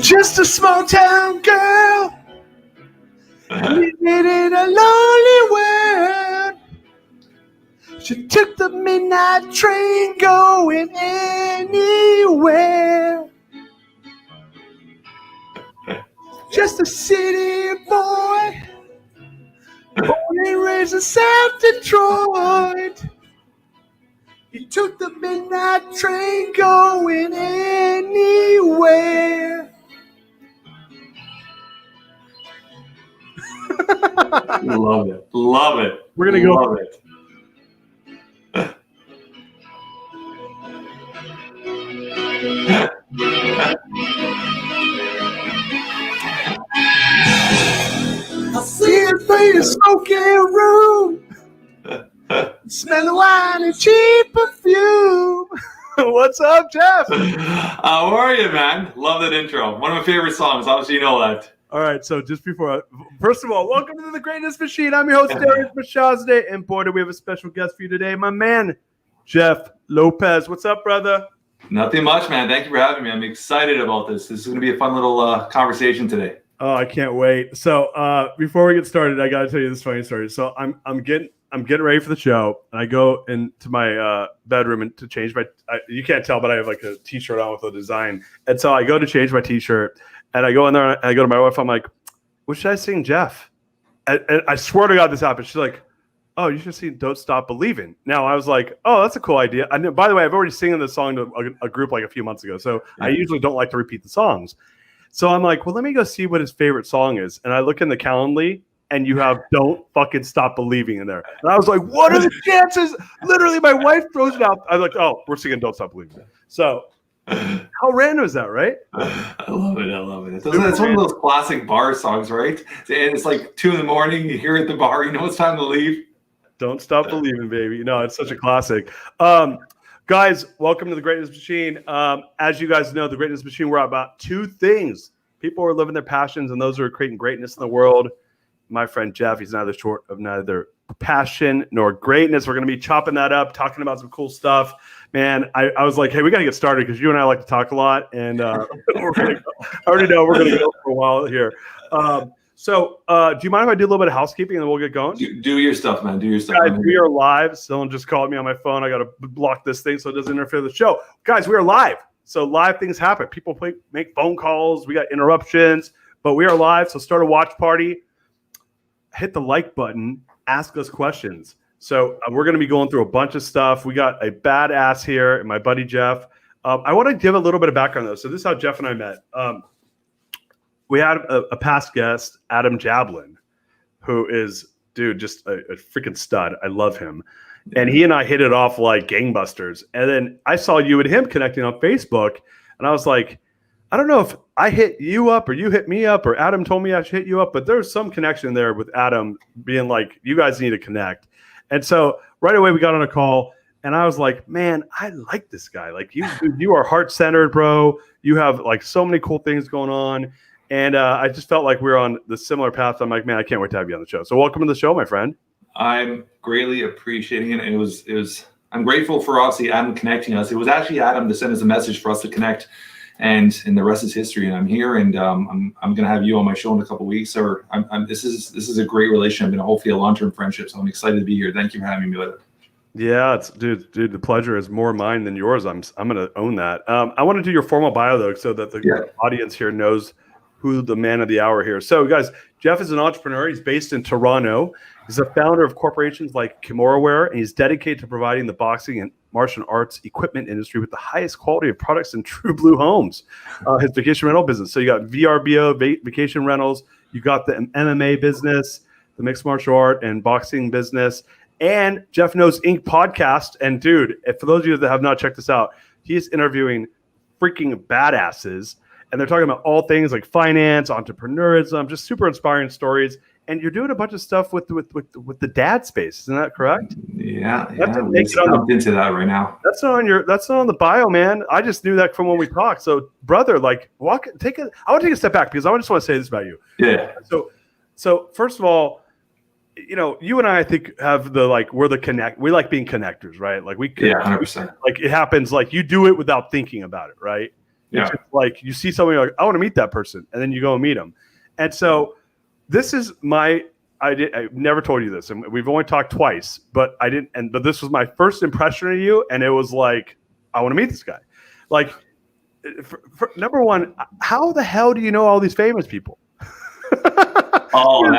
Just a small town girl living in a lonely world. She took the midnight train going anywhere. Just a city boy, born and raised in South Detroit. He took the midnight train going anywhere. Love it. Love it. We're going to go. Love it. I see it in a smoky room. Smell the wine and cheap perfume. What's up, Jeff? How are you, man? Love that intro. One of my favorite songs. Obviously, you know that. All right, so just before, first of all, welcome to the Greatness Machine. I'm your host, Darius Mirshahzadeh, and boy, do we have a special guest for you today, my man, Jeff Lopes. What's up, brother? Nothing much, man. Thank you for having me. I'm excited about this. This is going to be a fun little conversation today. Oh, I can't wait. So before we get started, I got to tell you this funny story. So I'm getting ready for the show, and I go into my bedroom and to change my. You can't tell, but I have like a T-shirt on with a design, and so I go to change my T-shirt. And I go in there and I go to my wife. I'm like, what should I sing, Jeff? And I swear to God this happened. She's like, oh, you should sing Don't Stop Believing. Now I was like, oh, that's a cool idea. And by the way, I've already sung this song to a group like a few months ago. So I usually don't like to repeat the songs. So I'm like, well, let me go see what his favorite song is. And I look in the Calendly and you have Don't Fucking Stop Believing in there. And I was like, what are the chances? Literally, my wife throws it out. I was like, oh, we're singing Don't Stop Believing. So how random is that, right? I love it. I love it. It's one of those classic bar songs, right? And it's like 2 a.m. You hear it at the bar. You know it's time to leave. Don't Stop Believing, baby. You know, it's such a classic. Guys, welcome to the Greatness Machine. As you guys know, the Greatness Machine, we're about two things. People who are living their passions and those who are creating greatness in the world. My friend Jeff, he's neither short of neither passion nor greatness. We're going to be chopping that up, talking about some cool stuff. Man, I was like, hey, we got to get started because you and I like to talk a lot. And we're gonna go. I already know we're going to go for a while here. So do you mind if I do a little bit of housekeeping and then we'll get going? Do your stuff, man. Do your stuff. Guys, we are live. Someone just called me on my phone. I got to block this thing so it doesn't interfere with the show. Guys, we are live. So live things happen. People make phone calls. We got interruptions. But we are live. So start a watch party. Hit the like button. Ask us questions. So we're going to be going through a bunch of stuff. We got a badass here and my buddy Jeff. I want to give a little bit of background, though. So this is how Jeff and I met. We had a past guest, Adam Jablin, who is, dude, just a freaking stud. I love him. And he and I hit it off like gangbusters. And then I saw you and him connecting on Facebook. And I was like, I don't know if I hit you up or you hit me up or Adam told me I should hit you up. But there's some connection there with Adam being like, you guys need to connect. And so right away we got on a call. And I was like, man, I like this guy. Like you are heart-centered, bro. You have like so many cool things going on. And I just felt like we were on the similar path. I'm like, man, I can't wait to have you on the show. So welcome to the show, my friend. I'm greatly appreciating it. It was. I'm grateful for obviously Adam connecting us. It was actually Adam to send us a message for us to connect, and the rest is history. And I'm here, and I'm going to have you on my show in a couple of weeks. Or this is a great relationship and hopefully a long-term friendship. So I'm excited to be here. Thank you for having me with it. Yeah, it's dude. The pleasure is more mine than yours. I'm going to own that. I want to do your formal bio though, so that the audience here knows who the man of the hour here. So guys, Jeff is an entrepreneur. He's based in Toronto. He's a founder of corporations like KimoraWare, and he's dedicated to providing the boxing and martial arts equipment industry with the highest quality of products in true blue homes. His vacation rental business. So you got VRBO, vacation rentals. You got the MMA business, the mixed martial art and boxing business, and Jeff Knows Inc. podcast. And dude, for those of you that have not checked this out, he is interviewing freaking badasses. And they're talking about all things like finance, entrepreneurism, just super inspiring stories. And you're doing a bunch of stuff with the dad space, isn't that correct? Yeah. I'm into that right now. That's not on the bio, man. I just knew that from when we talked. So, brother, like, I want to take a step back because I just want to say this about you. Yeah. So first of all, you and I think have we're we like being connectors, right? Like 100%. Like it happens, like you do it without thinking about it, right? Yeah. It's just like you see somebody, you're like, I want to meet that person. And then you go and meet them. And so this is I never told you this, and we've only talked twice, but but this was my first impression of you. And it was like, I want to meet this guy. Like, number one, how the hell do you know all these famous people? Oh, you're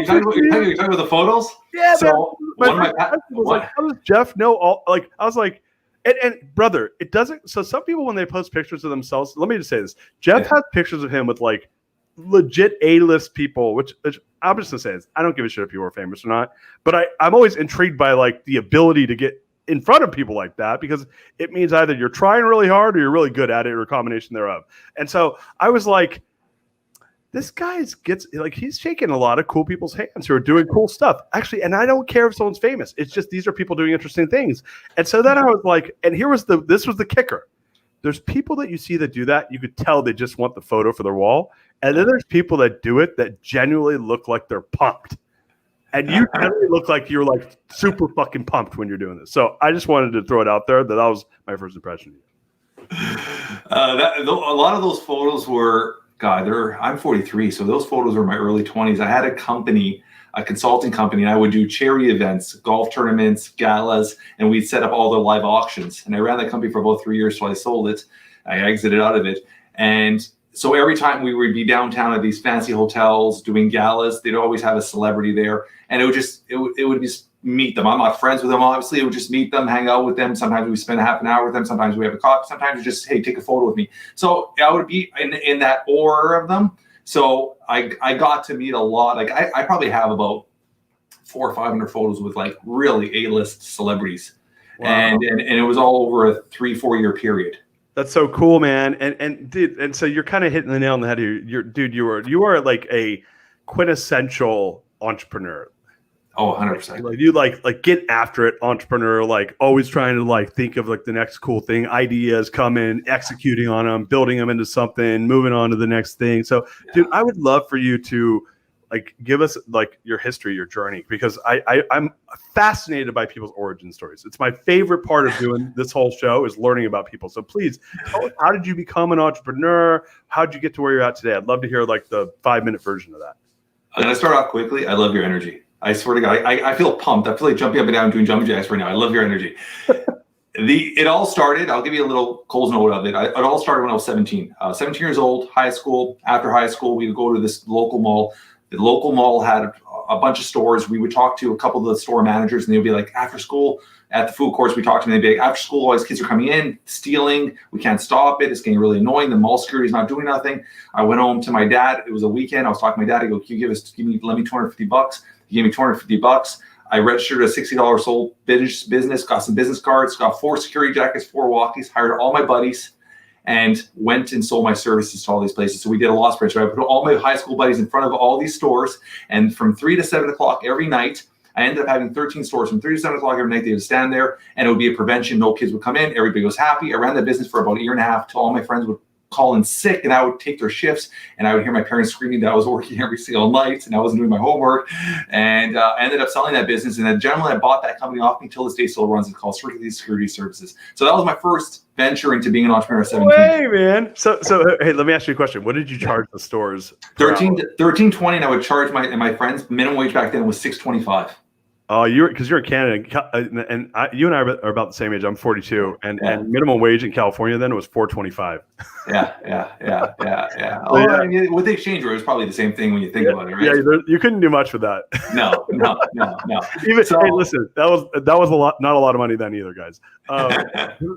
talking about the photos? Yeah. So my was like, how does Jeff know all? Like, I was like, and brother, it doesn't. So some people, when they post pictures of themselves, let me just say this: Jeff has pictures of him with like legit A-list people, which I'm just gonna say this. I don't give a shit if you are famous or not, but I'm always intrigued by like the ability to get in front of people like that, because it means either you're trying really hard or you're really good at it, or a combination thereof. And so I was like, this guy he's shaking a lot of cool people's hands who are doing cool stuff. Actually, and I don't care if someone's famous. It's just these are people doing interesting things. And so then I was like, and this was the kicker. There's people that you see that do that. You could tell they just want the photo for their wall. And then there's people that do it that genuinely look like they're pumped. And you generally look like you're like super fucking pumped when you're doing this. So I just wanted to throw it out there that was my first impression of you. A lot of those photos were, I'm 43, so those photos were my early 20s. I had a consulting company, and I would do charity events, golf tournaments, galas, and we'd set up all the live auctions. And I ran that company for about 3 years, so I sold it. I exited out of it. And so every time we would be downtown at these fancy hotels doing galas, they'd always have a celebrity there. And it would just meet them. I'm not friends with them, obviously. It would just meet them, hang out with them. Sometimes we spend half an hour with them. Sometimes we have a coffee. Sometimes we just, hey, take a photo with me. So I would be in that aura of them. So I got to meet a lot. Like I probably have about 400 or 500 photos with like really A-list celebrities. Wow. And it was all over a 3-4 year period. That's so cool, man. And dude, and so you're kind of hitting the nail on the head here. You are like a quintessential entrepreneur. Oh, 100%. Like you like get after it, entrepreneur, like always trying to like think of like the next cool thing, ideas coming, executing on them, building them into something, moving on to the next thing. So, dude, I would love for you to like give us like your history, your journey, because I'm fascinated by people's origin stories. It's my favorite part of doing this whole show is learning about people. So please tell us, how did you become an entrepreneur? How did you get to where you're at today? I'd love to hear like the 5-minute version of that. I'm going to start off quickly. I love your energy. I swear to God, I feel pumped. I feel like jumping up and down doing jumping jacks right now. I love your energy. It all started, I'll give you a little Cole's note of it. It all started when I was 17. 17 years old, high school. After high school, we would go to this local mall. The local mall had a bunch of stores. We would talk to a couple of the store managers, and they would be like, after school, at the food courts, we talked to them. They'd be like, after school, all these kids are coming in, stealing. We can't stop it. It's getting really annoying. The mall security's not doing nothing. I went home to my dad. It was a weekend. I was talking to my dad. I go, can you lend me $250? He gave me $250. I registered a $60 sold business, got some business cards, got 4 security jackets, 4 walkies, hired all my buddies, and went and sold my services to all these places. So we did a loss spreadsheet. I put all my high school buddies in front of all these stores, and from 3 to 7 o'clock every night, I ended up having 13 stores. From 3 to 7 o'clock every night, they would stand there, and it would be a prevention. No kids would come in. Everybody was happy. I ran that business for about a year and a half till all my friends would call in sick, and I would take their shifts, and I would hear my parents screaming that I was working every single night and I wasn't doing my homework. And I ended up selling that business, and the gentleman that bought that company off me till this day still runs it, called Strictly Security Services. So that was my first venture into being an entrepreneur at 17. Hey, man. So hey, let me ask you a question. What did you charge the stores? $13.20, and I would charge my friends. Minimum wage back then was $6.25. Oh, because you're in Canada, and you and I are about the same age. I'm 42, and minimum wage in California then was $4.25. Yeah. Oh, I mean, with the exchange rate, it was probably the same thing when you think about it, right? Yeah, you couldn't do much with that. No. Even hey, listen, that was a lot, not a lot of money then either, guys.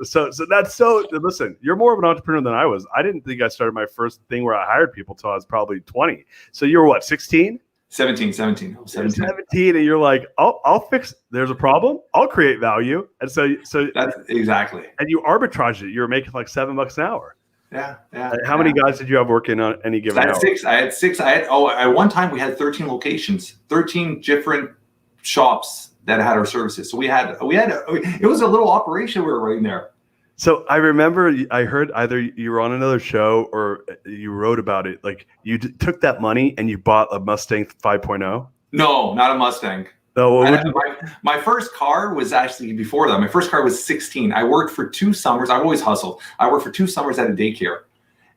So that's so. Listen, you're more of an entrepreneur than I was. I didn't think I started my first thing where I hired people till I was probably 20. So you were what, 16? 17. 17, and you're like, I'll fix. There's a problem. I'll create value, and so that's exactly. And you arbitraged it. You were making like $7 an hour. Yeah. How many guys did you have working on any given hour? I had six. At one time we had 13 locations, 13 different shops that had our services. So we had. It was a little operation we were running there. So I remember I heard either you were on another show or you wrote about it. Like you took that money and you bought a Mustang 5.0. No, not a Mustang. No, my first car was actually before that. My first car was 16. I worked for 2 summers. I've always hustled. I worked for 2 summers at a daycare.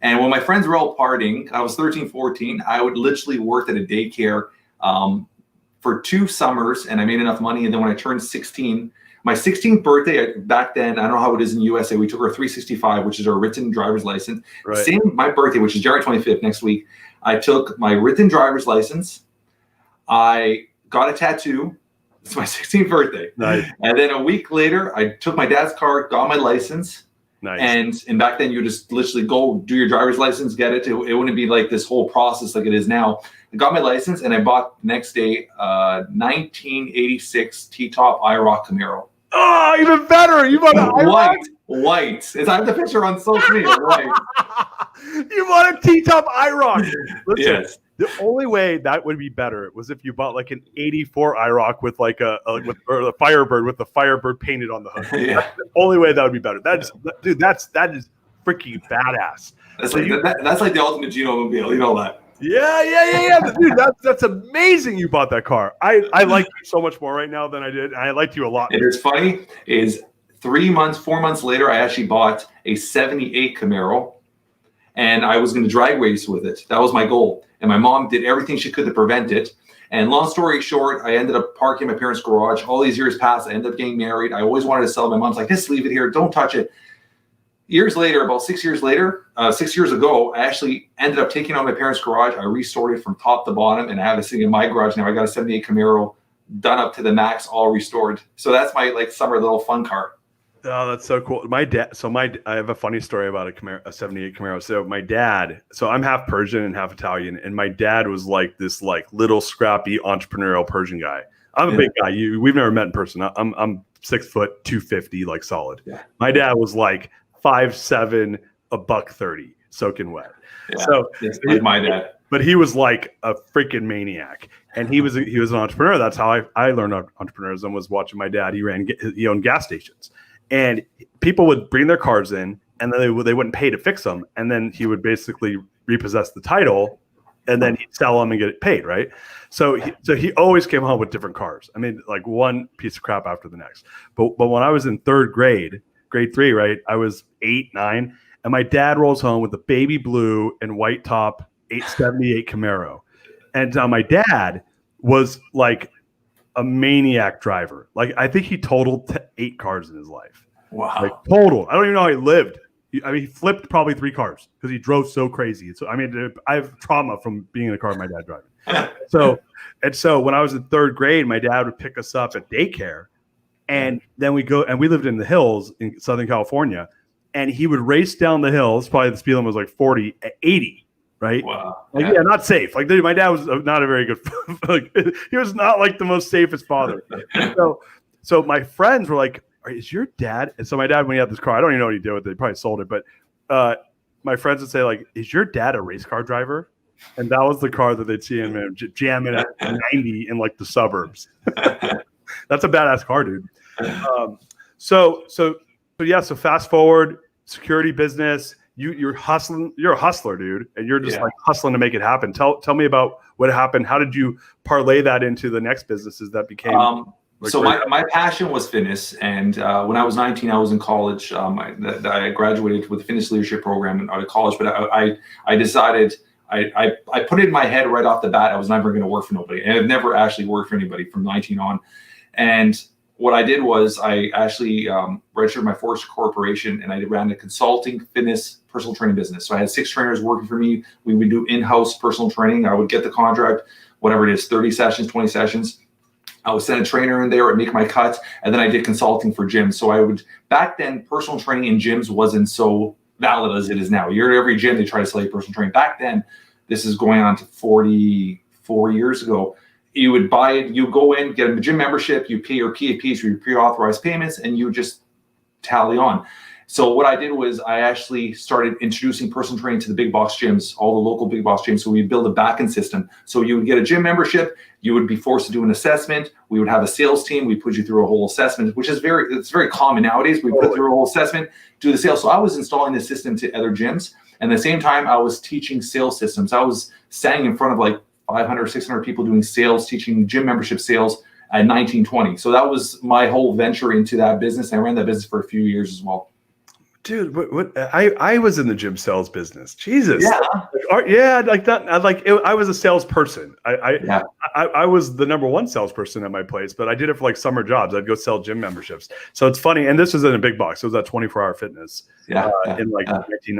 And when my friends were all partying, I was 13, 14. I would literally work at a daycare for 2 summers, and I made enough money. And then when I turned 16, my 16th birthday, back then, I don't know how it is in the USA, we took our 365, which is our written driver's license. Right. Same my birthday, which is January 25th next week. I took my written driver's license. I got a tattoo. It's my 16th birthday. Nice. And then a week later, I took my dad's car, got my license. Nice. And back then, you just literally go do your driver's license, get it. It wouldn't be like this whole process like it is now. I got my license, and I bought the next day 1986 T-top IROC Camaro. Oh, even better! You bought a white. I have the picture on social media. White. You bought a T-top IROC. Listen, Yes. the only way that would be better was if you bought like an '84 IROC with like or a Firebird with the Firebird painted on the hood. Yeah. That's the only way that would be better. That is freaking badass. That's like the ultimate Gino mobile. You know that. Yeah. Dude, that's amazing you bought that car. I like you so much more right now than I did. I liked you a lot. And it's funny is 4 months later, I actually bought a 78 Camaro, and I was going to drag race with it. That was my goal. And my mom did everything she could to prevent it. And long story short, I ended up parking in my parents' garage. All these years passed. I ended up getting married. I always wanted to sell. My mom's like, just leave it here. Don't touch it. Years later, about 6 years later, 6 years ago, I actually ended up taking out my parents' garage. I restored it from top to bottom, and I have it sitting in my garage now. I got a 78 Camaro done up to the max, all restored. So that's my like summer little fun car. Oh, that's so cool. I have a funny story about a 78 Camaro. So my dad, I'm half Persian and half Italian, and my dad was like this like little scrappy entrepreneurial Persian guy. I'm a big guy. We've never met in person. I'm 6 foot 250, like solid. Yeah. My dad was like 5'7", $130, soaking wet. Yeah, so like my dad. But he was like a freaking maniac, and he was an entrepreneur. That's how I learned entrepreneurism, was watching my dad. He owned gas stations, and people would bring their cars in, and then they wouldn't pay to fix them, and then he would basically repossess the title, and then he'd sell them and get it paid, right? So he always came home with different cars. I mean, like one piece of crap after the next. But when I was in grade 3, right? I was 8, 9, and my dad rolls home with a baby blue and white top 878 Camaro. And my dad was like a maniac driver. Like I think he totaled 8 cars in his life. Wow. Like total. I don't even know how he lived. He flipped probably 3 cars because he drove so crazy. So I have trauma from being in a car with my dad driving. So when I was in 3rd grade, my dad would pick us up at daycare, and then we lived in the hills in Southern California, and he would race down the hills. Probably the speed limit was like 40 at 80, right? Wow. Like, yeah, not safe. Like my dad was not a very good, like he was not like the most safest father. So my friends were like, is your dad? And so my dad, when he had this car, I don't even know what he did with it. He probably sold it. But my friends would say, like, is your dad a race car driver? And that was the car that they'd see him jamming at 90 in like the suburbs. That's a badass car, dude. So fast forward, security business. You're hustling. You're a hustler, dude, and you're just like hustling to make it happen. Tell me about what happened. How did you parlay that into the next businesses that became? So my passion was fitness, and when I was 19, I was in college. I graduated with the fitness leadership program out of college, but I decided I put it in my head right off the bat I was never going to work for nobody, and I've never actually worked for anybody from 19 on. And what I did was I actually registered my first corporation, and I ran a consulting fitness personal training business. So I had 6 trainers working for me. We would do in-house personal training. I would get the contract, whatever it is, 30 sessions, 20 sessions. I would send a trainer in there and make my cuts, and then I did consulting for gyms. So back then, personal training in gyms wasn't so valid as it is now. You're at every gym, they try to sell you personal training. Back then, this is going on to 44 years ago. You would buy it, you go in, get a gym membership, you pay your PAPs or your pre-authorized payments, and you just tally on. So what I did was I actually started introducing personal training to the big box gyms, all the local big box gyms. So we build a back-end system. So you would get a gym membership, you would be forced to do an assessment. We would have a sales team. We put you through a whole assessment, which is very common nowadays. We put through a whole assessment, do the sales. So I was installing the system to other gyms. And at the same time, I was teaching sales systems. I was standing in front of like 500, 600 people doing sales, teaching gym membership sales at 19, 20. So that was my whole venture into that business. I ran that business for a few years as well. Dude, I was in the gym sales business. Jesus. Yeah. Yeah, like that. I was a salesperson. I was the number one salesperson at my place, but I did it for like summer jobs. I'd go sell gym memberships. So it's funny. And this was in a big box. It was at 24-hour fitness in like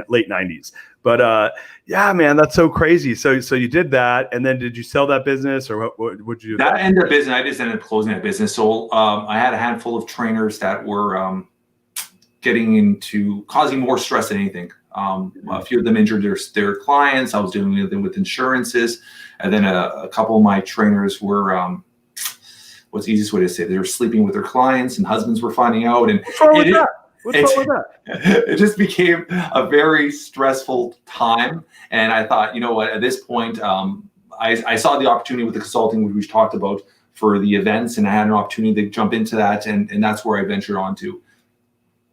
late 90s. But yeah, man, that's so crazy. So you did that. And then did you sell that business or what would you do? That ended up business. I just ended up closing that business. So I had a handful of trainers that were getting into causing more stress than anything. A few of them injured their clients. I was dealing with insurances. And then a couple of my trainers were, what's the easiest way to say it? They were sleeping with their clients and husbands were finding out. And what's wrong with that? It just became a very stressful time. And I thought, you know what, at this point, I saw the opportunity with the consulting, which we talked about for the events, and I had an opportunity to jump into that. And that's where I ventured onto.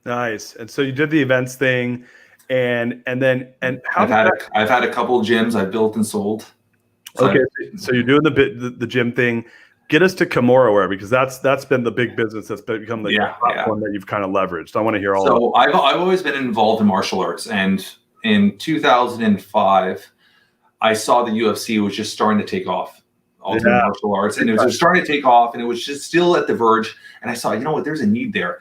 Nice. And so you did the events thing, and how I've had a couple of gyms I've built and sold. So so you're doing the gym thing. Get us to Kimura, because that's been the big business that's become the platform that you've kind of leveraged. I want to hear all. So I've always been involved in martial arts, and in 2005, I saw the UFC was just starting to take off. Ultimate martial arts, and it was just starting to take off, and it was just still at the verge. And I saw, you know what, there's a need there.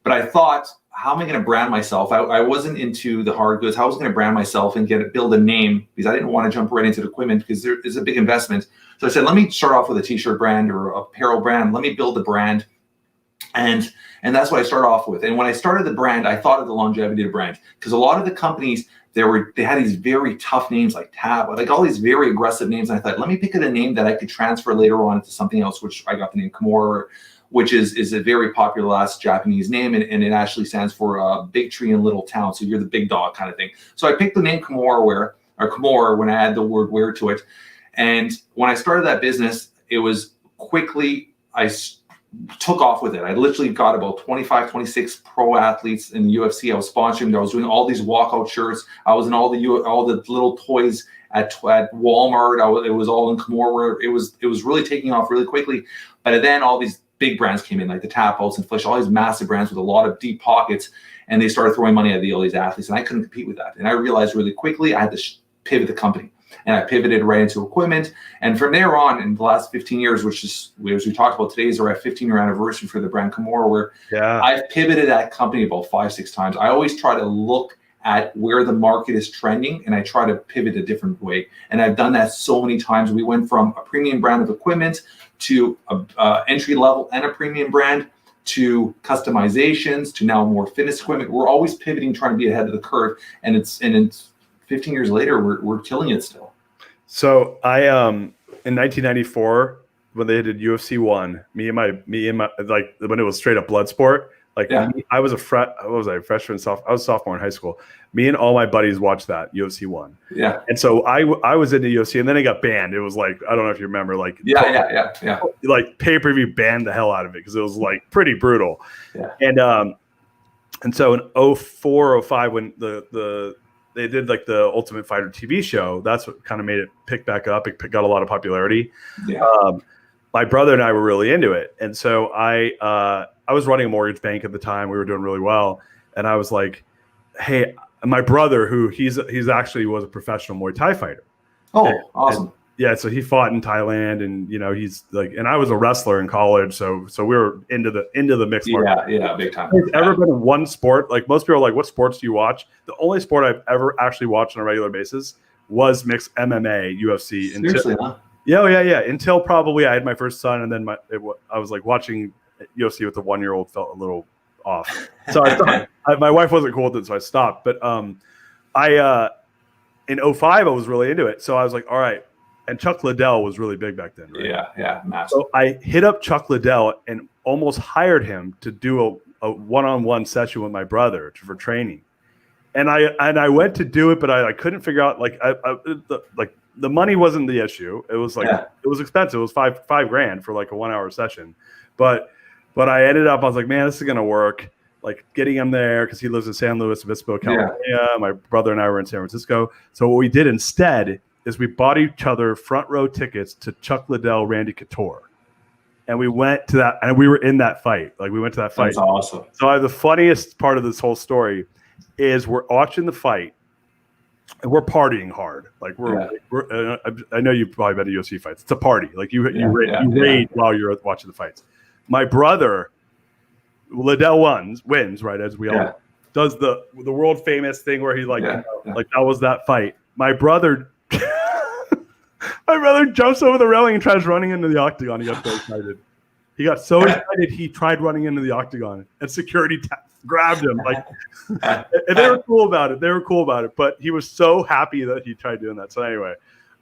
But I thought, how am I going to brand myself? I wasn't into the hard goods. How was I going to brand myself and build a name? Because I didn't want to jump right into the equipment because there is a big investment. So I said, let me start off with a t-shirt brand or apparel brand. Let me build a brand. And that's what I started off with. And when I started the brand, I thought of the longevity of the brand, because a lot of the companies, they had these very tough names like Tab, like all these very aggressive names. And I thought, let me pick a name that I could transfer later on into something else, which I got the name Kimura, which is a very popular last Japanese name, and it actually stands for big tree in little town. So you're the big dog kind of thing. So I picked the name Kimura when I add the word where to it. And when I started that business, it was quickly, I took off with it. I literally got about 25, 26 pro athletes in the UFC. I was sponsoring them. I was doing all these walkout shirts. I was in all the little toys at Walmart. It was all in Kimura. It was really taking off really quickly. But then all these big brands came in, like the Tapos and Flish, all these massive brands with a lot of deep pockets, and they started throwing money at all these athletes, and I couldn't compete with that. And I realized really quickly I had to pivot the company, and I pivoted right into equipment. And from there on, in the last 15 years, which is, as we talked about today, is our 15-year anniversary for the brand Kimura, where I've pivoted that company about 5-6 times. I always try to look at where the market is trending, and I try to pivot a different way. And I've done that so many times. We went from a premium brand of equipment to a entry level and a premium brand, to customizations, to now more fitness equipment. We're always pivoting, trying to be ahead of the curve. And it's 15 years later, we're killing it still. So I in 1994, when they did UFC 1, me and my like when it was straight up blood sport. Like I was a freshman, I was sophomore in high school. Me and all my buddies watched that UFC 1. Yeah. And so I was into UFC, and then it got banned. It was like, I don't know if you remember, like like pay-per-view banned the hell out of it because it was like pretty brutal. Yeah. And so in 04, 05, when they did like the Ultimate Fighter TV show, that's what kind of made it pick back up. It got a lot of popularity. Yeah. My brother and I were really into it, and so I was running a mortgage bank at the time. We were doing really well. And I was like, hey, my brother, who he's actually was a professional Muay Thai fighter. Oh, awesome. So he fought in Thailand, and he's like, and I was a wrestler in college. So we were into the mixed martial. Yeah, big time. There's ever been one sport, like most people are like, what sports do you watch? The only sport I've ever actually watched on a regular basis was mixed MMA, UFC. Seriously, huh? Yeah. Until probably I had my first son, and then I was like watching UFC with the 1-year-old felt a little off. So I thought my wife wasn't cool with it, so I stopped. But I in 05 I was really into it. So I was like, all right. And Chuck Liddell was really big back then, right? Yeah, massive. So I hit up Chuck Liddell and almost hired him to do a one-on-one session with my brother for training. And I went to do it, but I couldn't figure out the money wasn't the issue. It was like it was expensive. It was $5,000 for like a 1-hour session. But I ended up, I was like, man, this is going to work. Like getting him there because he lives in San Luis Obispo, California. Yeah. My brother and I were in San Francisco. So what we did instead is we bought each other front row tickets to Chuck Liddell, Randy Couture. And we went to that, and we were in that fight. Like, we went to that fight. That's awesome. So the funniest part of this whole story is we're watching the fight, and we're partying hard. Like, I know you've probably been to UFC fights. It's a party. Like, you rage while you're watching the fights. My brother, Liddell wins, right, as we all does the world famous thing where he like that was that fight. My brother jumps over the railing and tries running into the octagon. He got so excited. He tried running into the octagon, and security grabbed him. Like, and they were cool about it. But he was so happy that he tried doing that. So anyway,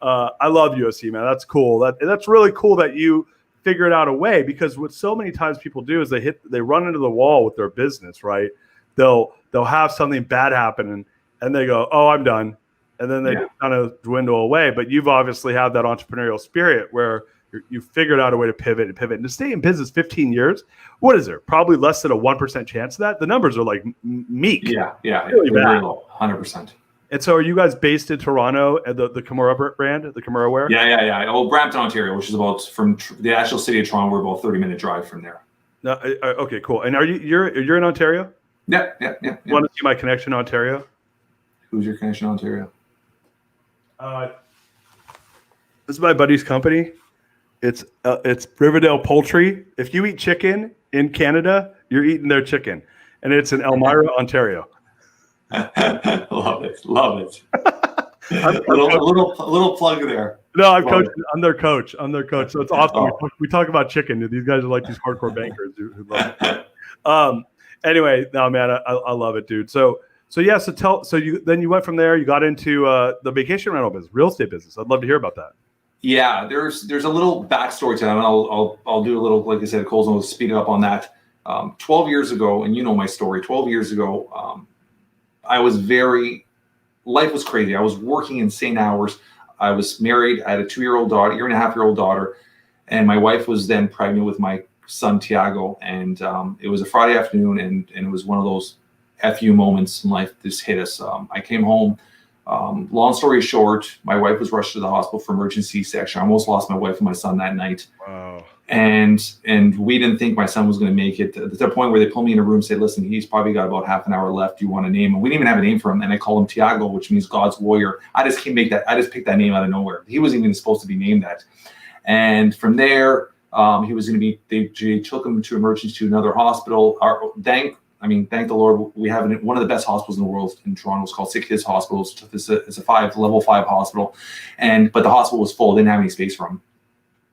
I love UFC, man. That's cool. That's really cool that you figured out a way, because what so many times people do is they run into the wall with their business, right? They'll have something bad happen and they go, oh, I'm done. And then they kind of dwindle away. But you've obviously had that entrepreneurial spirit where you figured out a way to pivot and to stay in business 15 years. What is there? Probably less than a 1% chance of that. The numbers are like meek. Yeah. Really bad. 100%. And so are you guys based in Toronto at the Kimura brand, the Kimura wear? Yeah. Oh, Brampton, Ontario, which is about, from the actual city of Toronto, we're about 30-minute drive from there. No, okay, cool. And you're in Ontario? Yeah. Want to see my connection to Ontario? Who's your connection to Ontario? This is my buddy's company. It's Riverdale Poultry. If you eat chicken in Canada, you're eating their chicken, and it's in Elmira, Ontario. Love it. a little plug there. No, I'm their coach. So it's awesome. We talk about chicken. These guys are like these hardcore bankers who love it. Anyway, no, man, I love it, dude. So you went from there. You got into the vacation rental business, real estate business. I'd love to hear about that. Yeah, there's a little backstory to that, and I'll do a little, like I said, Cole's will speed up on that. 12 years ago, and you know my story. 12 years ago, life was crazy. I was working insane hours. I was married. I had a 2-year-old daughter, 1.5-year-old daughter, and my wife was then pregnant with my son Tiago. And it was a Friday afternoon, and it was one of those FU moments in life. This hit us. I came home. Long story short, my wife was rushed to the hospital for emergency C-section. I almost lost my wife and my son that night. Wow. And we didn't think my son was going to make it to the point where they pulled me in a room and said, listen, he's probably got about half an hour left. Do you want a name? And we didn't even have a name for him. And I called him Tiago, which means God's warrior. I just picked that name out of nowhere. He wasn't even supposed to be named that. And from there, he was going to be, they took him to emergency to another hospital. Thank the Lord, we have one of the best hospitals in the world in Toronto. It's called Sick Kids Hospital. It's a level 5 hospital. But the hospital was full. They didn't have any space for him.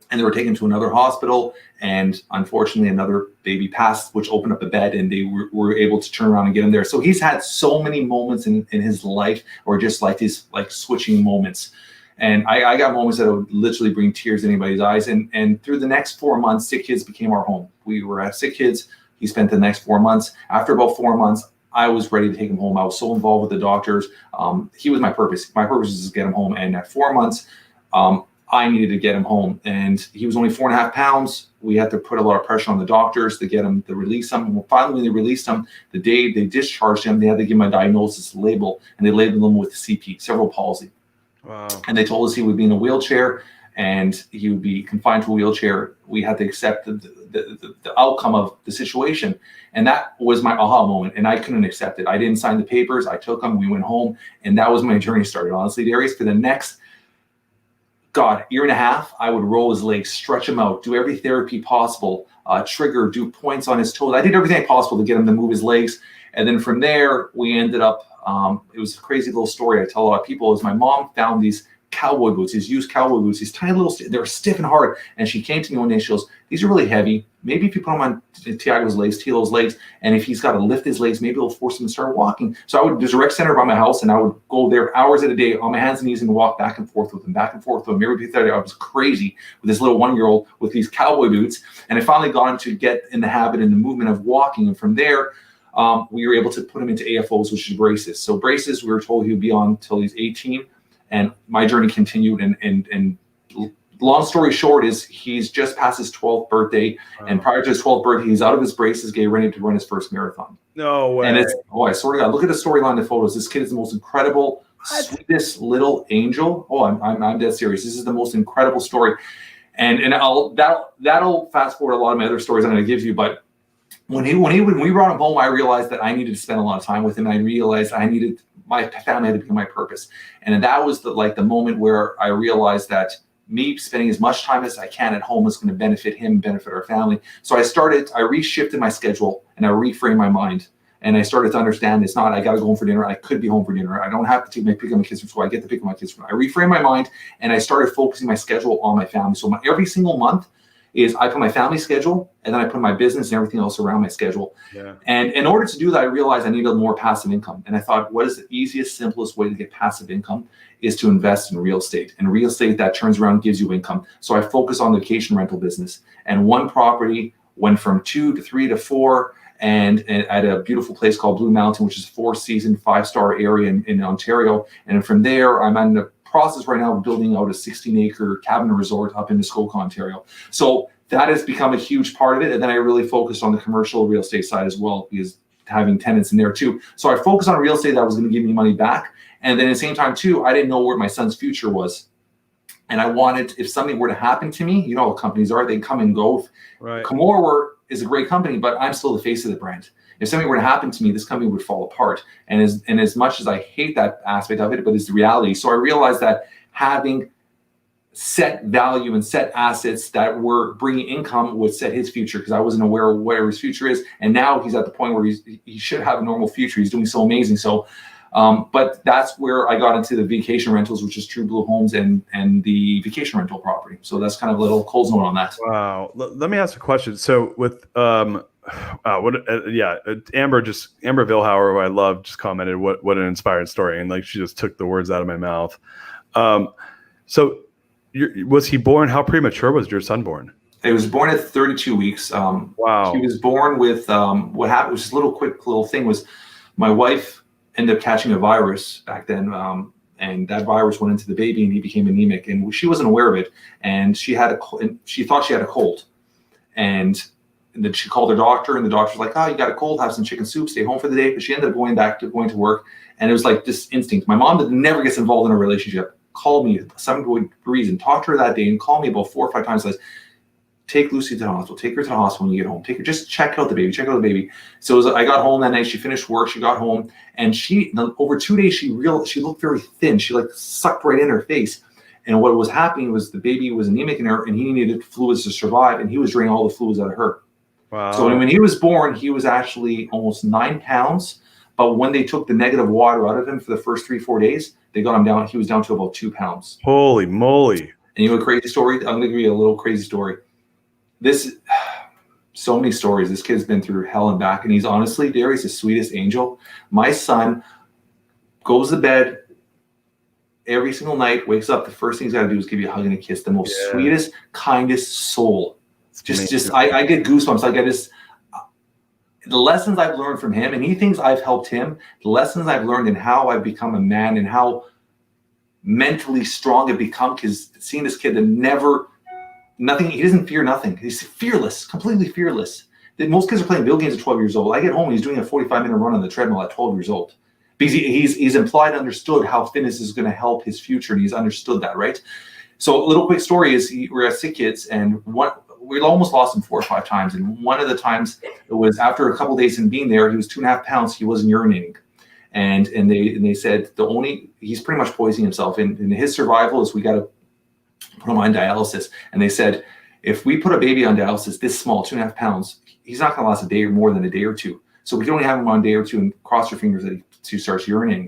And they were taken to another hospital. And unfortunately, another baby passed, which opened up a bed, and they were able to turn around and get him there. So he's had so many moments in his life, or just like these switching moments. And I got moments that would literally bring tears in anybody's eyes. And through the next 4 months, Sick Kids became our home. We were at Sick Kids. He spent the next 4 months. After about 4 months, I was ready to take him home. I was so involved with the doctors. He was my purpose. My purpose is to get him home. And at 4 months, I needed to get him home. And he was only 4.5 pounds. We had to put a lot of pressure on the doctors to get him to release him. And finally, when they released him, the day they discharged him, they had to give him a diagnosis label, and they labeled him with CP, cerebral palsy. Wow. And they told us he would be in a wheelchair and he would be confined to a wheelchair. We had to accept the outcome of the situation. And that was my aha moment. And I couldn't accept it. I didn't sign the papers. I took them. We went home. And that was my journey started. Honestly, Darius, for the next, year and a half, I would roll his legs, stretch him out, do every therapy possible, do points on his toes. I did everything possible to get him to move his legs. And then from there, we ended up, it was a crazy little story I tell a lot of people, is my mom found these cowboy boots, these used cowboy boots, these tiny little, they were stiff and hard. And she came to me one day, she goes, these are really heavy. Maybe if you put them on Tiago's legs, and if he's got to lift his legs, maybe it'll force him to start walking. So there's a rec center by my house, and I would go there hours at a day on my hands and knees and walk back and forth with him. Every day I was crazy with this little 1-year-old with these cowboy boots. And I finally got him to get in the habit and the movement of walking. And from there, we were able to put him into AFOs, which is braces. So braces, we were told he would be on until he's 18. And my journey continued, and long story short is he's just past his 12th birthday. Wow. And prior to his 12th birthday, he's out of his braces, getting ready to run his first marathon. No way. And I swear to God, look at the storyline, the photos. This kid is the most incredible, sweetest little angel. Oh, I'm dead serious. This is the most incredible story. And that'll fast forward a lot of my other stories I'm going to give you. But when we brought him home, I realized that I needed to spend a lot of time with him. I realized my family had to become my purpose. And that was the moment where I realized that me spending as much time as I can at home is going to benefit him, benefit our family. So I reshifted my schedule and I reframed my mind. And I started to understand it's not, I got to go home for dinner. I could be home for dinner. I don't have to pick up my kids from school. I get to pick up my kids from. I reframed my mind and I started focusing my schedule on my family. So every single month is I put my family schedule and then I put my business and everything else around my schedule. Yeah. And in order to do that, I realized I needed more passive income. And I thought, what is the easiest, simplest way to get passive income is to invest in real estate. And real estate that turns around gives you income. So I focus on the vacation rental business. And one property went from 2 to 3 to 4. And at a beautiful place called Blue Mountain, which is a 4-season, 5-star area in Ontario. And from there, I'm in the process right now of building out a 16-acre cabin resort up in Muskoka, Ontario. So that has become a huge part of it. And then I really focused on the commercial real estate side as well, because having tenants in there too. So I focused on real estate that was going to give me money back. And then at the same time too, I didn't know where my son's future was. And I wanted, if something were to happen to me, you know how companies are, they come and go. Right. Comore is a great company, but I'm still the face of the brand. If something were to happen to me, this company would fall apart. And as much as I hate that aspect of it, but it's the reality. So I realized that having set value and set assets that were bringing income would set his future, because I wasn't aware of where his future is. And now he's at the point where he should have a normal future. He's doing so amazing. So, but that's where I got into the vacation rentals, which is True Blue Homes and the vacation rental property. So that's kind of a little cold note on that. Wow. Let me ask a question. So with Amber Vilhauer, who I love, just commented, what an inspiring story. And like, she just took the words out of my mouth. So was he born? How premature was your son born? He was born at 32 weeks. Wow. He was born with, what happened was just a quick little thing was my wife ended up catching a virus back then. And that virus went into the baby and he became anemic, and she wasn't aware of it. And she thought she had a cold. And then she called her doctor, and the doctor was like, "Oh, you got a cold, have some chicken soup, stay home for the day." But she ended up going to work. And it was like this instinct. My mom that never gets involved in a relationship called me some good reason, talked to her that day, and called me about 4 or 5 times. Says, "Take Lucy to the hospital. Take her to the hospital when you get home. Take her. Just check out the baby. So I got home that night. She finished work. She got home, and over 2 days she looked very thin. She like sucked right in her face. And what was happening was the baby was anemic in her, and he needed fluids to survive, and he was draining all the fluids out of her. Wow. So when he was born, he was actually almost 9 pounds. But when they took the negative water out of him for the first 3-4 days, they got him down. He was down to about 2 pounds. Holy moly! And you know a crazy story? I'm going to give you a little crazy story. So many stories. This kid's been through hell and back, and he's honestly, Darius, the sweetest angel. My son goes to bed every single night, wakes up, the first thing he's got to do is give you a hug and a kiss. The most sweetest, kindest soul. I get goosebumps. Like the lessons I've learned from him, and he thinks I've helped him. The lessons I've learned in how I've become a man and how mentally strong I've become, because seeing this kid that he doesn't fear nothing. He's fearless, completely fearless. Most kids are playing video games at 12 years old. I get home and he's doing a 45-minute run on the treadmill at 12 years old. Because he's implied understood how fitness is going to help his future, and he's understood that, right? So a little quick story is we're at Sick Kids, and we almost lost him 4 or 5 times. And one of the times it was after a couple of days in being there, he was 2.5 pounds. He wasn't urinating. And they said he's pretty much poisoning himself. And his survival is we got to put him on dialysis. And they said, if we put a baby on dialysis this small, 2.5 pounds, he's not going to last a day or more than a day or two. So we can only have him on a day or two and cross your fingers that he starts urinating.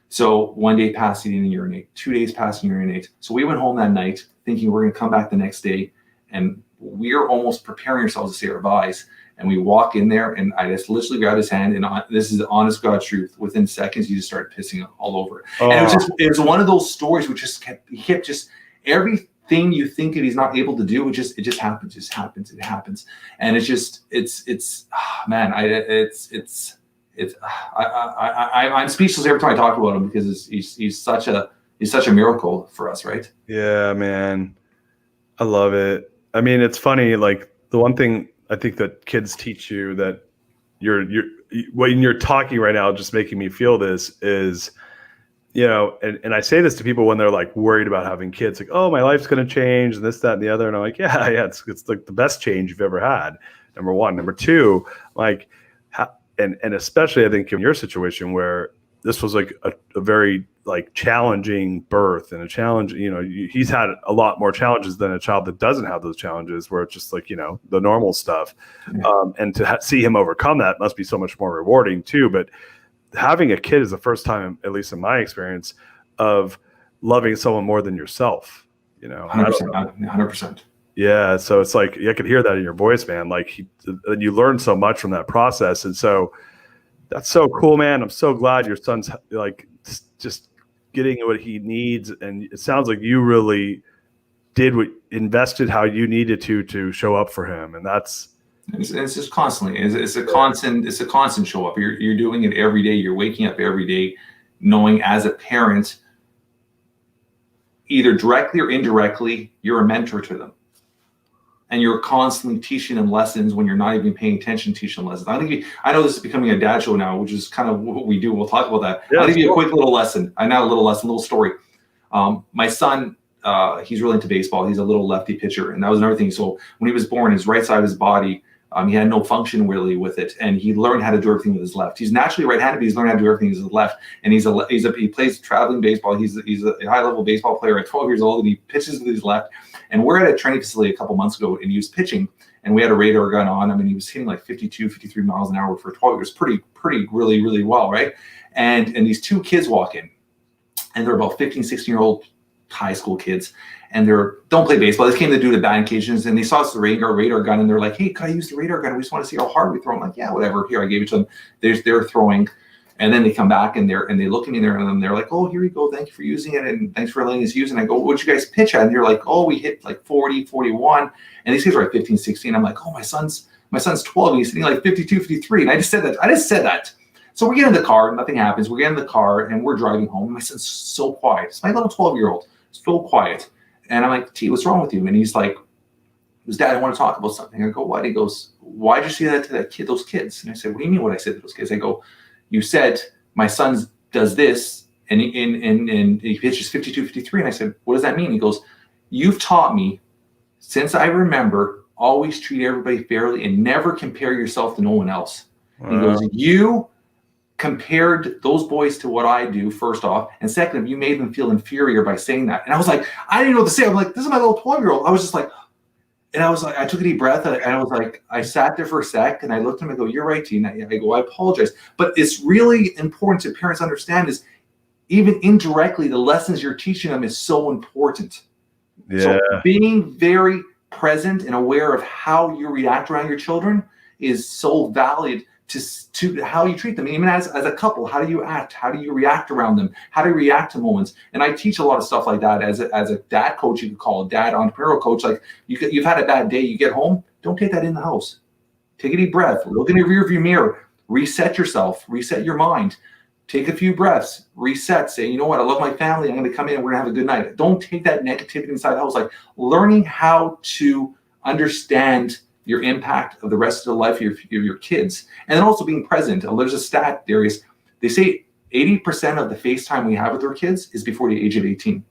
So 1 day passed, he didn't urinate. 2 days passed, he urinate. So we went home that night thinking we're going to come back the next day, and we're almost preparing ourselves to say our byes. And we walk in there, and I just literally grabbed his hand, and this is the honest God truth. Within seconds, he just started pissing all over. Oh. And it was one of those stories which just kept everything you think of he's not able to do, it just happens. And I'm speechless every time I talk about him, because he's such a miracle for us, right? Yeah, man, I love it. I mean, it's funny. Like, the one thing I think that kids teach you that when you're talking right now, just making me feel this is you know, and I say this to people when they're like worried about having kids, like, oh, my life's going to change and this, that, and the other. And I'm like, yeah, it's like the best change you've ever had. Number one. Number two, like, and especially I think in your situation where this was like a very like challenging birth and a challenge, you know, he's had a lot more challenges than a child that doesn't have those challenges, where it's just like, you know, the normal stuff. And to see him overcome that must be so much more rewarding too. But having a kid is the first time, at least in my experience, of loving someone more than yourself, you know. 100%. Yeah. So it's like, I could hear that in your voice, man. Like and you learn so much from that process. And so that's so cool, man. I'm so glad your son's like just getting what he needs. And it sounds like you really invested how you needed to show up for him. And it's just constantly, it's a constant show up. You're doing it every day. You're waking up every day knowing as a parent, either directly or indirectly, you're a mentor to them. And you're constantly teaching them lessons when you're not even paying attention, teaching them lessons. I know this is becoming a dad show now, which is kind of what we do. We'll talk about that. I'll give you a quick little lesson. Little story. My son, he's really into baseball. He's a little lefty pitcher. And that was another thing. So when he was born, his right side of his body, he had no function really with it. And he learned how to do everything with his left. He's naturally right-handed, but he's learned how to do everything with his left. And he plays traveling baseball. He's a high-level baseball player at 12 years old, and he pitches with his left. And we're at a training facility a couple months ago, and he was pitching, and we had a radar gun on him, and he was hitting like 52, 53 miles an hour for 12 years. Pretty, really, really well, right? And these two kids walk in, and they're about 15, 16-year-old high school kids, and don't play baseball. They came to do the batting cages, and they saw us the radar gun, and they're like, hey, can I use the radar gun? We just want to see how hard we throw. I'm like, yeah, whatever. Here, I gave it to them. They're throwing. And then they come back and they look at me there and they're like, oh, here you go. Thank you for using it. And thanks for letting us use it. And I go, what'd you guys pitch at? And they're like, oh, we hit like 40, 41. And these kids are like 15, 16. I'm like, oh, my son's 12. And he's hitting like 52, 53. And I just said that. So we get in the car. Nothing happens. We get in the car and we're driving home. My son's so quiet. It's my little 12-year-old. So quiet. And I'm like, T, what's wrong with you? And he's like, Dad, I want to talk about something. I go, what? He goes, why'd you say that to that kid, those kids? And I said, what do you mean what I said to those kids? I go, you said my son does this and he pitches 52, 53. And I said, what does that mean? He goes, you've taught me since I remember, always treat everybody fairly and never compare yourself to no one else. Wow. He goes, you compared those boys to what I do, first off. And second, you made them feel inferior by saying that. And I was like, I didn't know what to say. I'm like, this is my little 12-year-old. I was just like, and I was like, I took a deep breath and I was like, I sat there for a sec and I looked at him and I go, you're right, Tina. I go, I apologize. But it's really important to parents understand is even indirectly, the lessons you're teaching them is so important. Yeah. So being very present and aware of how you react around your children is so valid to how you treat them. And even as a couple, how do you act? How do you react around them? How do you react to moments? And I teach a lot of stuff like that as a dad coach. You could call a dad entrepreneurial coach. Like you've had a bad day, you get home, don't take that in the house. Take a deep breath. Look in the rearview mirror. Reset yourself. Reset your mind. Take a few breaths. Reset. Say, you know what? I love my family. I'm going to come in and we're going to have a good night. Don't take that negativity inside the house. Like learning how to understand your impact of the rest of the life of your kids. And then also being present. There's a stat, Darius. They say 80% of the FaceTime we have with our kids is before the age of 18.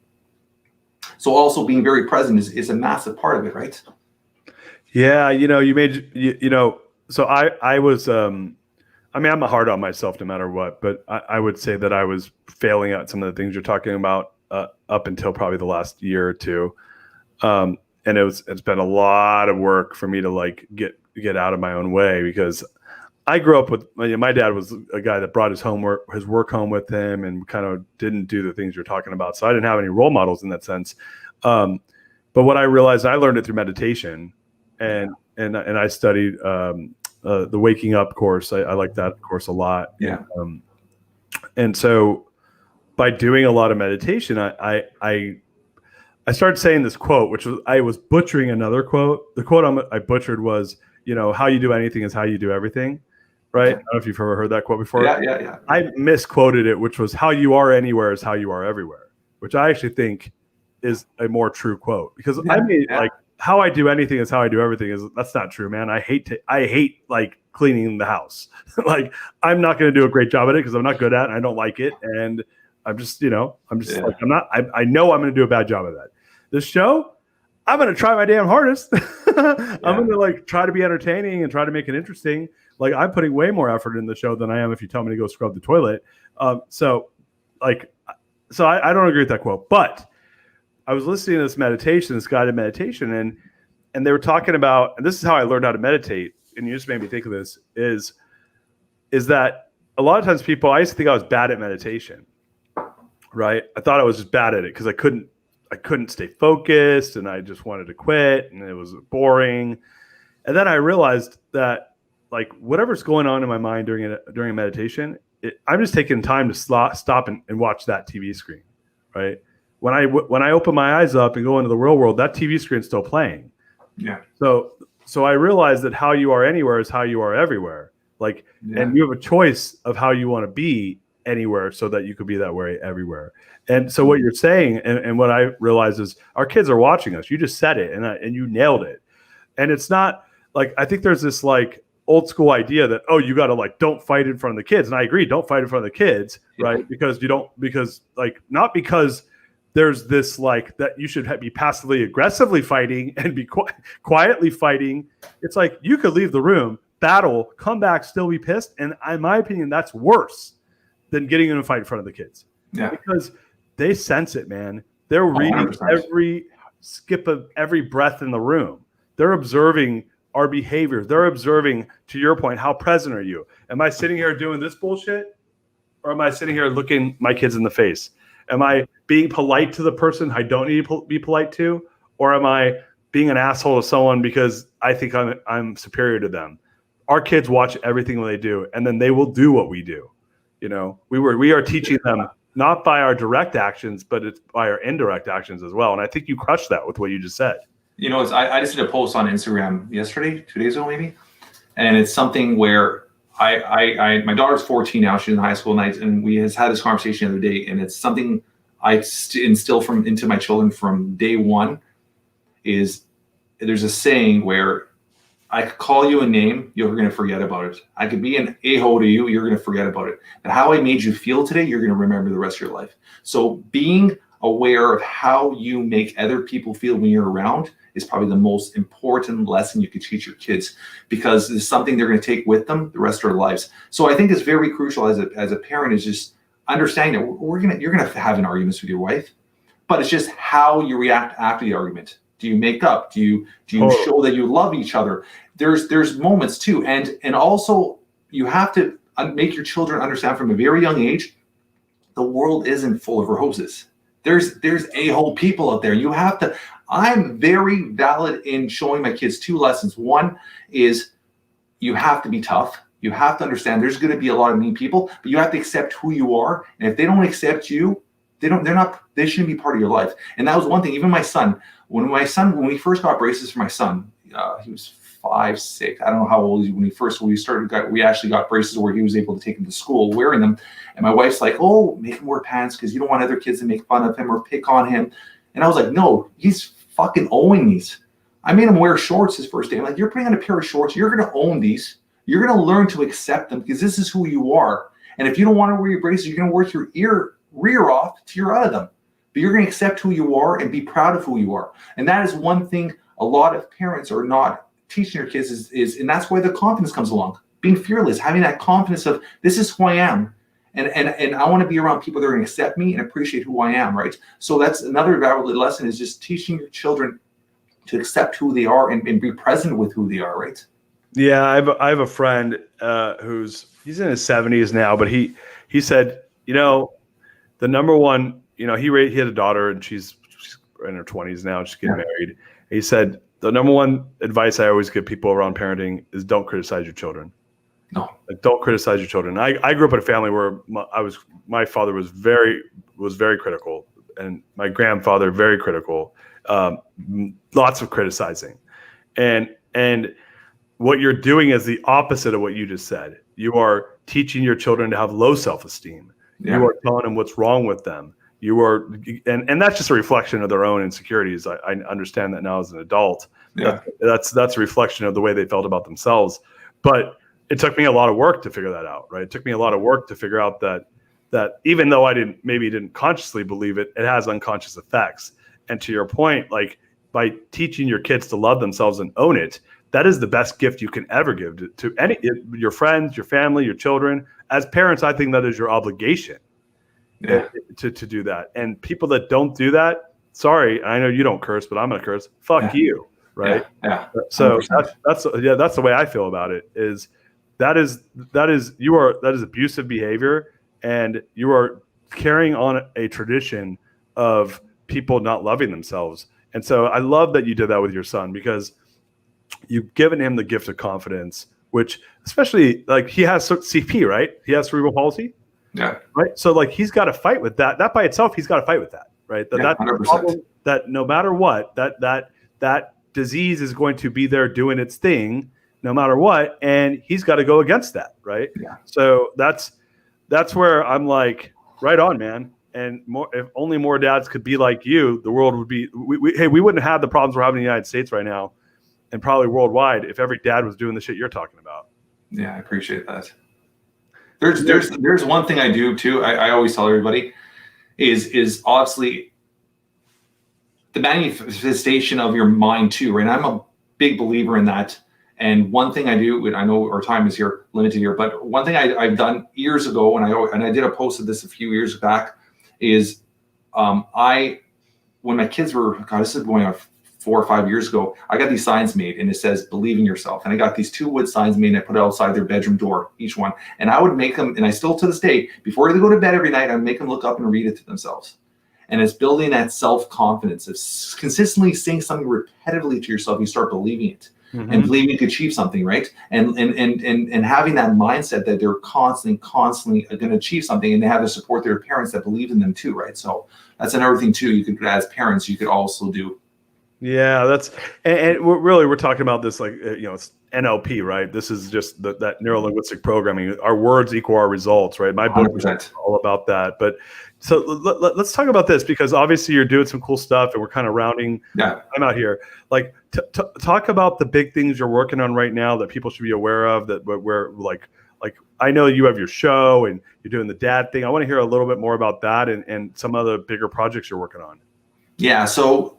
So also being very present is a massive part of it, right? Yeah, so I was, I'm hard on myself no matter what, but I would say that I was failing at some of the things you're talking about up until probably the last year or two. And it's been a lot of work for me to like get out of my own way, because I grew up with my dad was a guy that brought his work home with him and kind of didn't do the things you're talking about. So I didn't have any role models in that sense. But what I realized, I learned it through meditation, and I studied the Waking Up course. I like that course a lot. Yeah. And so by doing a lot of meditation, I started saying this quote, which was, I was butchering another quote. The quote I butchered was, how you do anything is how you do everything, right? I don't know if you've ever heard that quote before. Yeah. I misquoted it, which was how you are anywhere is how you are everywhere, which I actually think is a more true quote, because like how I do anything is how I do everything that's not true, man. I hate like cleaning the house. Like I'm not going to do a great job at it because I'm not good at it and I don't like it. And I'm just like, I know I'm going to do a bad job of that. This show, I'm going to try my damn hardest. I'm going to like try to be entertaining and try to make it interesting. Like I'm putting way more effort in the show than I am if you tell me to go scrub the toilet. So I don't agree with that quote, but I was listening to this guided meditation, and they were talking about, and this is how I learned how to meditate. And you just made me think of this is that a lot of times I used to think I was bad at meditation, right? I thought I was just bad at it because I couldn't stay focused and I just wanted to quit and it was boring. And then I realized that like whatever's going on in my mind during a meditation, I'm just taking time to stop and watch that TV screen, right? When I open my eyes up and go into the real world, that TV screen's still playing. Yeah. So I realized that how you are anywhere is how you are everywhere. Like, and you have a choice of how you want to be anywhere so that you could be that way everywhere. And so what you're saying, and what I realize is our kids are watching us. You just said it and you nailed it. And it's not like, I think there's this like old school idea that, oh, you got to like, don't fight in front of the kids. And I agree. Don't fight in front of the kids. Right. Because not because there's this like that you should be passively aggressively fighting and be quietly fighting. It's like you could leave the room, battle, come back, still be pissed. And in my opinion, that's worse than getting in a fight in front of the kids. Yeah. Because they sense it, man. They're reading 100%. Every skip of every breath in the room. They're observing our behavior. They're observing, to your point, how present are you? Am I sitting here doing this bullshit? Or am I sitting here looking my kids in the face? Am I being polite to the person I don't need to be polite to? Or am I being an asshole to someone because I think I'm superior to them? Our kids watch everything they do, and then they will do what we do. You know, we are teaching them not by our direct actions, but it's by our indirect actions as well. And I think you crushed that with what you just said. You know, I just did a post on Instagram yesterday, 2 days ago maybe, and it's something where my daughter's 14 now. She's in high school, and we had this conversation the other day, and it's something I instill into my children from day one. Is there's a saying where I could call you a name, you're going to forget about it. I could be an a-hole to you, you're going to forget about it. But how I made you feel today, you're going to remember the rest of your life. So being aware of how you make other people feel when you're around is probably the most important lesson you could teach your kids, because it's something they're going to take with them the rest of their lives. So I think it's very crucial as a parent is just understanding that you're going to have an argument with your wife, but it's just how you react after the argument. Do you make up? Do you show that you love each other? There's moments too, and also you have to make your children understand from a very young age, the world isn't full of roses. There's a-hole people out there. You have to. I'm very valid in showing my kids 2 lessons. One is you have to be tough. You have to understand there's going to be a lot of mean people, but you have to accept who you are. And if they don't accept you, they shouldn't be part of your life. And that was one thing. Even my son, when we first got braces for my son, he was 5, 6. I don't know how old he was when we actually got braces where he was able to take him to school wearing them. And my wife's like, oh, make him wear pants because you don't want other kids to make fun of him or pick on him. And I was like, no, he's fucking owning these. I made him wear shorts his first day. I'm like, you're putting on a pair of shorts. You're going to own these. You're going to learn to accept them because this is who you are. And if you don't want to wear your braces, you're going to work your rear off till you're out of them. But you're going to accept who you are and be proud of who you are. And that is one thing a lot of parents are not teaching their kids is and that's where the confidence comes along. Being fearless, having that confidence of this is who I am. And I want to be around people that are going to accept me and appreciate who I am, right? So that's another valuable lesson is just teaching your children to accept who they are and be present with who they are, right? Yeah, I have a friend he's in his 70s now, but he said, you know, the number one, you know, he had a daughter and she's in her 20s now, she's getting married. He said, the number one advice I always give people around parenting is don't criticize your children. No, like, don't criticize your children. I grew up in a family where my father was very critical, and my grandfather very critical. Lots of criticizing, and what you're doing is the opposite of what you just said. You are teaching your children to have low self-esteem. Yeah. You are telling them what's wrong with them. You are, and that's just a reflection of their own insecurities. I understand that now as an adult. Yeah. That's a reflection of the way they felt about themselves. But it took me a lot of work to figure that out, right? It took me a lot of work to figure out that that even though I didn't consciously believe it, it has unconscious effects. And to your point, like by teaching your kids to love themselves and own it, that is the best gift you can ever give to your friends, your family, your children. As parents, I think that is your obligation to do that. And people that don't do that, sorry, I know you don't curse, but I'm gonna curse. Fuck you, right? Yeah. So that's the way I feel about it. That is abusive behavior, and you are carrying on a tradition of people not loving themselves. And so I love that you did that with your son, because you've given him the gift of confidence, which especially like he has CP, right? He has cerebral palsy. Yeah. Right. So like he's got to fight with that. That by itself, he's got to fight with that. Right. That's a problem, that no matter what, that disease is going to be there doing its thing no matter what. And he's got to go against that. Right. Yeah. So that's where I'm like, right on, man. And if only more dads could be like you, the world would be, we wouldn't have the problems we're having in the United States right now, and probably worldwide, if every dad was doing the shit you're talking about. Yeah, I appreciate that. There's one thing I do too. I always tell everybody is obviously the manifestation of your mind too, right? And I'm a big believer in that. And one thing I do, and I know our time is limited here, but one thing I've done years ago, and I did a post of this a few years back, is when my kids were, God, this is going on 4 or 5 years ago, I got these signs made, and it says "Believe in yourself." And I got these 2 wood signs made, and I put it outside their bedroom door, each one. And I would make them, and I still to this day, before they go to bed every night, I would make them look up and read it to themselves. And it's building that self-confidence of consistently saying something repetitively to yourself. You start believing it. Mm-hmm. And believing you could achieve something, right? And having that mindset that they're constantly going to achieve something, and they have to support their parents that believe in them too, right? So that's another thing too. You could, as parents, you could also do. Yeah, and we're talking about this like it's NLP, right? This is just that neuro-linguistic programming. Our words equal our results, right? My book 100%. Is all about that. But so let's talk about this, because obviously you're doing some cool stuff, and we're kind of rounding time out here. Like, talk about the big things you're working on right now that people should be aware of. That we're like I know you have your show and you're doing the dad thing. I want to hear a little bit more about that and some other bigger projects you're working on. Yeah. So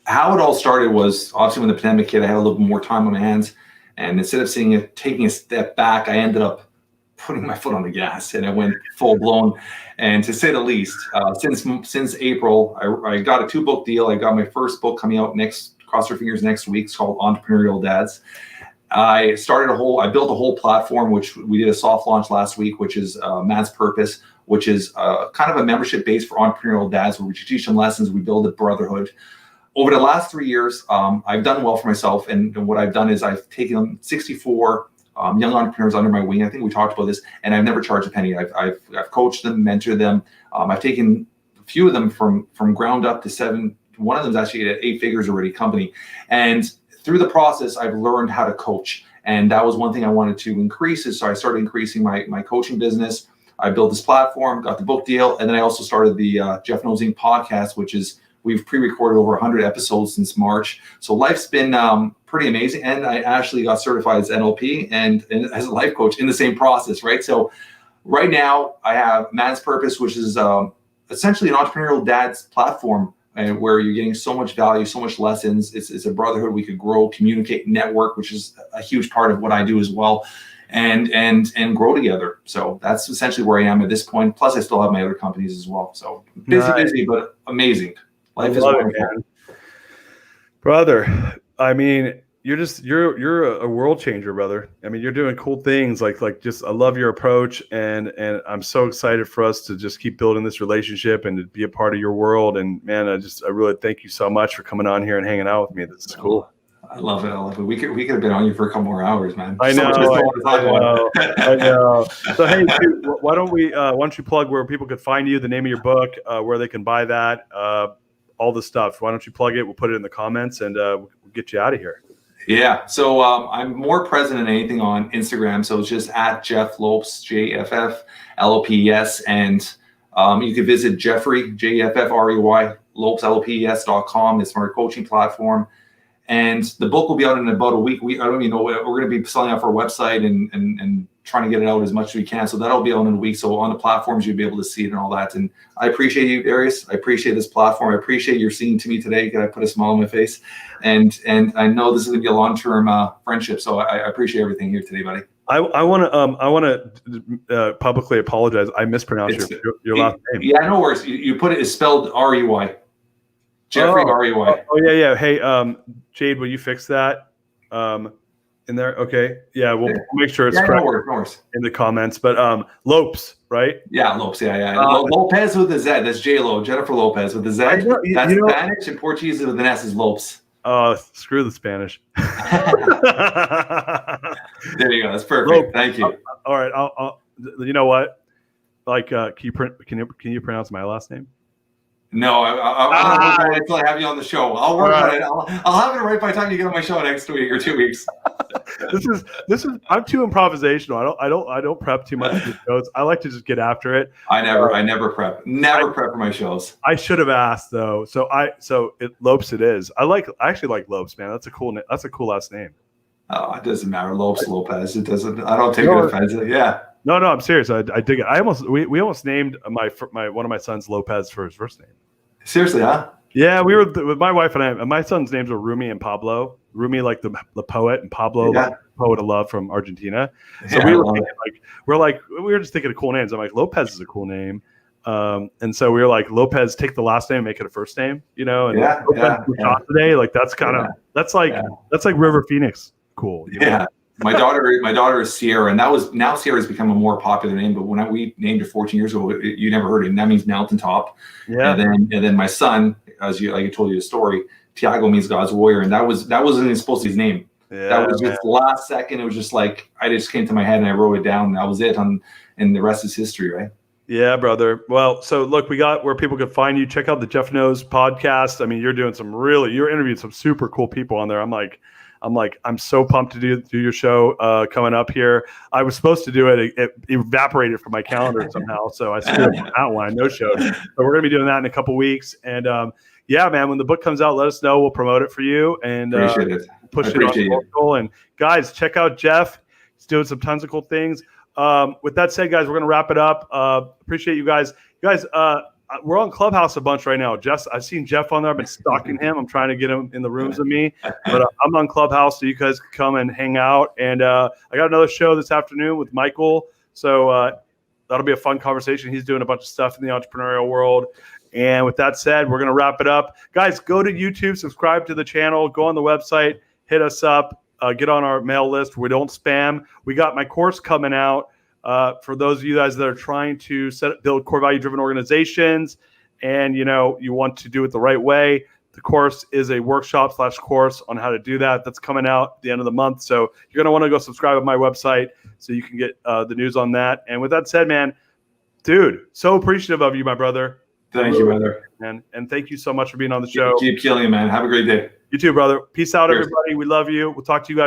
how it all started was obviously when the pandemic hit, I had a little bit more time on my hands, and instead of taking a step back, I ended up putting my foot on the gas, and I went full blown. And to say the least, since April, I got a 2-book deal. I got my first book coming out cross your fingers, next week. It's called Entrepreneurial Dads. I built a whole platform, which we did a soft launch last week, which is Man's Purpose, which is kind of a membership base for entrepreneurial dads, where we teach them lessons. We build a brotherhood. Over the last 3 years, I've done well for myself, and what I've done is I've taken 64 young entrepreneurs under my wing. I think we talked about this, and I've never charged a penny. I've coached them, mentored them. I've taken a few of them from ground up to 7. One of them is actually at 8 figures already company, and through the process, I've learned how to coach, and that was one thing I wanted to increase. So I started increasing my coaching business. I built this platform, got the book deal, and then I also started the Jeff Lopes podcast, which is, we've pre-recorded over 100 episodes since March. So life's been pretty amazing. And I actually got certified as NLP and as a life coach in the same process, right? So right now I have Man's Purpose, which is essentially an entrepreneurial dad's platform, and where you're getting so much value, so much lessons. It's a brotherhood. We could grow, communicate, network, which is a huge part of what I do as well, and grow together. So that's essentially where I am at this point. Plus I still have my other companies as well. So busy, but amazing. Life is wonderful. Brother, I mean, you're a world changer, brother. I mean, you're doing cool things. Like just, I love your approach, and I'm so excited for us to just keep building this relationship and to be a part of your world. And man, I really thank you so much for coming on here and hanging out with me. This is cool. I love it. We could have been on you for a couple more hours, man. I know. So hey, dude, why don't you plug where people could find you, the name of your book, where they can buy that, all the stuff. Why don't you plug it? We'll put it in the comments, and we'll get you out of here. Yeah. So I'm more present than anything on Instagram. So it's just at Jeff Lopes, JFF LOPES. And you can visit Jeffrey, JFFREY, LopesLOPES.com. It's my coaching platform. And the book will be out in about a week. I don't even know. We're going to be selling off our website and trying to get it out as much as we can. So that'll be out in a week. So on the platforms, you'll be able to see it and all that. And I appreciate you, Darius. I appreciate this platform. I appreciate your singing to me today. I put a smile on my face. And I know this is going to be a long-term friendship. So I appreciate everything here today, buddy. I want to publicly apologize. I mispronounced your last name. Yeah, no worries. You put it is spelled R-E-Y. Jeffrey R-E-Y. Oh yeah. Hey, Jade, will you fix that? In there, okay. Yeah, we'll make sure it's correct no worries. In the comments. But Lopes, right? Yeah, Lopes. Yeah. Lopez with a Z. That's J-Lo. Jennifer Lopez with a Z. That's Spanish, and Portuguese with an S is Lopes. Screw the Spanish. There you go. That's perfect. Thank you. All right. I'll you know what? Like, can you pronounce my last name? No, I'll work on it until I have you on the show. I'll work on it. I'll have it right by the time you get on my show next week or 2 weeks. This is. I'm too improvisational. I don't prep too much for the shows. I like to just get after it. I never prep. Never prep for my shows. I should have asked though. Lopes it is. I actually like Lopes, man. That's a cool last name. Oh, it doesn't matter. Lopez. It doesn't. I don't take it offensive. Yeah. No, I'm serious. I dig it. We almost named one of my sons Lopez for his first name. Seriously, huh? Yeah, we were with my wife and I. And my son's names are Rumi and Pablo. Rumi, like the poet, and Pablo, like the poet of love from Argentina. So we were thinking, we were just thinking of cool names. I'm like, Lopez is a cool name. And so we were like, Lopez, take the last name, make it a first name, and Lopez Mirshahzadeh, like that's like River Phoenix cool. Yeah. My daughter is Sierra, and now Sierra's become a more popular name. But when we named her 14 years ago, you never heard it. And that means mountaintop. Yeah. And then my son, like I told you the story, Tiago means God's warrior, and that wasn't even supposed to be his name. Yeah, that was just the last second. It was just like I just came to my head and I wrote it down. And that was it. And the rest is history, right? Yeah, brother. Well, so look, we got where people can find you. Check out the Jeff Knows podcast. I mean, you're interviewing some super cool people on there. I'm so pumped to do your show coming up here. I was supposed to do it. It evaporated from my calendar somehow, so I screwed up that one. No show. So we're going to be doing that in a couple weeks. And yeah, man, when the book comes out, let us know. We'll promote it for you and push it on local. And guys, check out Jeff. He's doing some tons of cool things. With that said, guys, we're going to wrap it up. Appreciate you guys. We're on Clubhouse a bunch right now. I've seen Jeff on there. I've been stalking him. I'm trying to get him in the rooms with me. But I'm on Clubhouse, so you guys can come and hang out. And I got another show this afternoon with Michael. So that'll be a fun conversation. He's doing a bunch of stuff in the entrepreneurial world. And with that said, we're going to wrap it up. Guys, go to YouTube, subscribe to the channel, go on the website, hit us up, get on our mail list. We don't spam. We got my course coming out. For those of you guys that are trying to build core value-driven organizations and, you want to do it the right way, the course is a workshop/course on how to do that. That's coming out at the end of the month. So you're going to want to go subscribe to my website so you can get the news on that. And with that said, man, dude, so appreciative of you, my brother. Thank you, brother. And thank you so much for being on the show. Keep killing it, man. Have a great day. You too, brother. Peace out, everybody. We love you. We'll talk to you guys